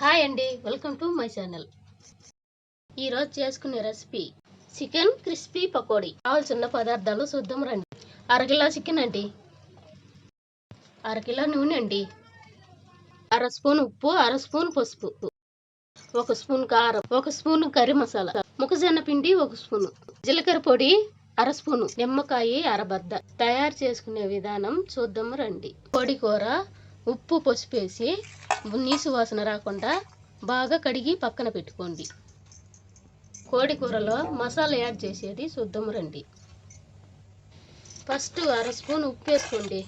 Hi అండి, welcome to my channel. ఈరోజు చేసుకునే రెసిపీ చికెన్ క్రిస్పీ పకోడీ. కావాల్సిన పదార్థాలు చూద్దాం రండి. అరకిలో చికెన్ అండి, అరకిలో నూనె అండి, అర స్పూన్ ఉప్పు, అర స్పూన్ పసుపు, 1 స్పూన్ కారం, 1 స్పూన్ కర్రీ మసాలా, మొక్కజొన్న పిండి 1 స్పూన్, జీలకర్ర పొడి అర స్పూను, నిమ్మకాయ అరబద్ద. తయారు చేసుకునే విధానం చూద్దాం రండి. కోడి కూర ఉప్పు పసుపు వేసి నీసు వాసన రాకుండా బాగా కడిగి పక్కన పెట్టుకోండి. కోడి కూరలో మసాలా యాడ్ చేసేది చూద్దాం రండి. ఫస్ట్ అర స్పూన్ ఉప్పు వేసుకోండి.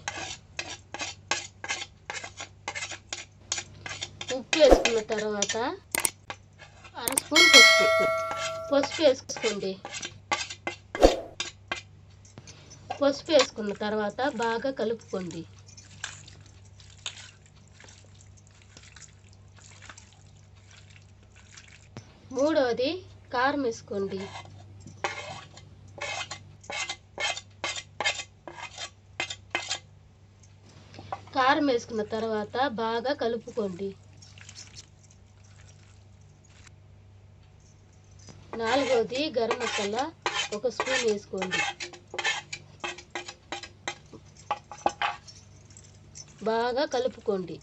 ఉప్పు వేసుకున్న తర్వాత అర స్పూన్ పసుపు వేసుకోండి. పసుపు వేసుకున్న తర్వాత బాగా కలుపుకోండి. మూడవది కారం వేసుకోండి. కారం వేసుకున్న తర్వాత బాగా కలుపుకోండి. నాలుగవది గరం మసాలా 1 స్పూన్ వేసుకోండి. బాగా కలుపుకోండి.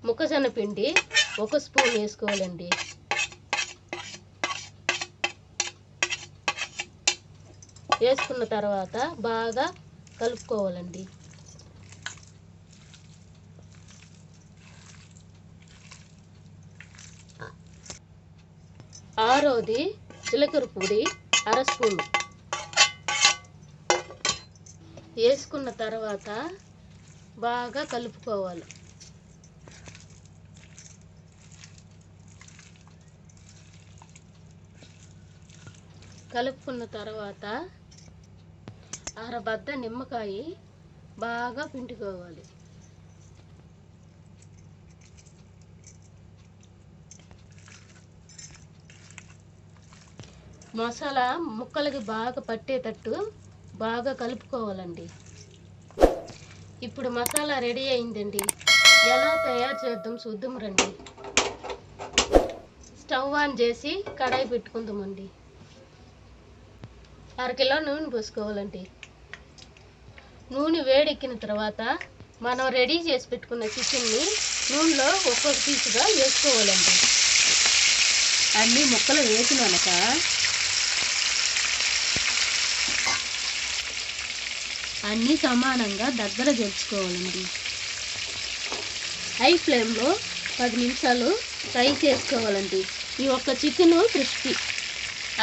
మొక్కజొన్న పిండి 1 స్పూన్ వేసుకోవాలండి. వేసుకున్న తర్వాత బాగా కలుపుకోవాలండి. ఆరోది జీలకర్ర పొడి అర స్పూన్ వేసుకున్న తర్వాత బాగా కలుపుకోవాలి. కలుపుకున్న తర్వాత అరబద్ద నిమ్మకాయ బాగా పిండుకోవాలి. మసాలా ముక్కలకి బాగా పట్టేటట్టు బాగా కలుపుకోవాలండి. ఇప్పుడు మసాలా రెడీ అయిందండి. ఎలా తయారు చేద్దాం చూద్దాం రండి. స్టవ్ ఆన్ చేసి కడాయి పెట్టుకుందామండి. అరకిలో నూనె పోసుకోవాలండి. నూనె వేడెక్కిన తర్వాత మనం రెడీ చేసి పెట్టుకున్న చికెన్ని నూనెలో ఒక్కొక్క పీసుగా వేసుకోవాలండి. అన్ని ముక్కలు వేసినాక అన్నీ సమానంగా దగ్గర తెచ్చుకోవాలండి. హై ఫ్లేమ్లో 10 నిమిషాలు ఫ్రై చేసుకోవాలండి. ఈ ఒక్క చికెన్ క్రిస్పీ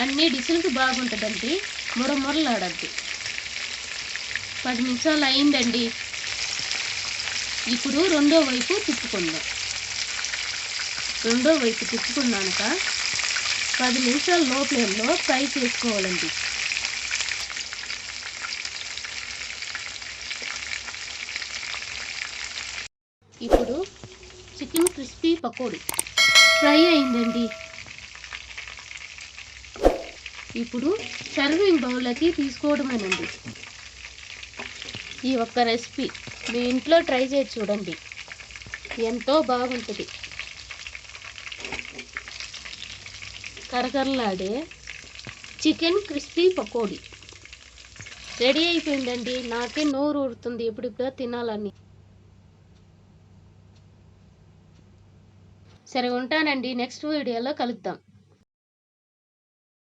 అన్ని డిష్లకు బాగుంటుందండి. మురమురలాడద్దు. 10 నిమిషాలు అయిందండి. ఇప్పుడు రెండో వైపు తిప్పుకుందాం. రెండో వైపు తిప్పుకున్నాక 10 నిమిషాలు లో ఫ్లేమ్లో ఫ్రై చేసుకోవాలండి. ఇప్పుడు చికెన్ క్రిస్పీ పకోడీ ఫ్రై అయిందండి. ఇప్పుడు సర్వింగ్ బౌల్లోకి తీసుకోవడమేనండి. ఈ ఒక్క రెసిపీ మీ ఇంట్లో ట్రై చేసి చూడండి, ఎంతో బాగుంటుంది. కరకరలాడే చికెన్ క్రిస్పీ పకోడీ రెడీ అయిపోయిందండి. నాకే నోరు ఊరుతుంది ఎప్పుడిప్పుడో తినాలని. సరే ఉంటానండి, నెక్స్ట్ వీడియోలో కలుద్దాం.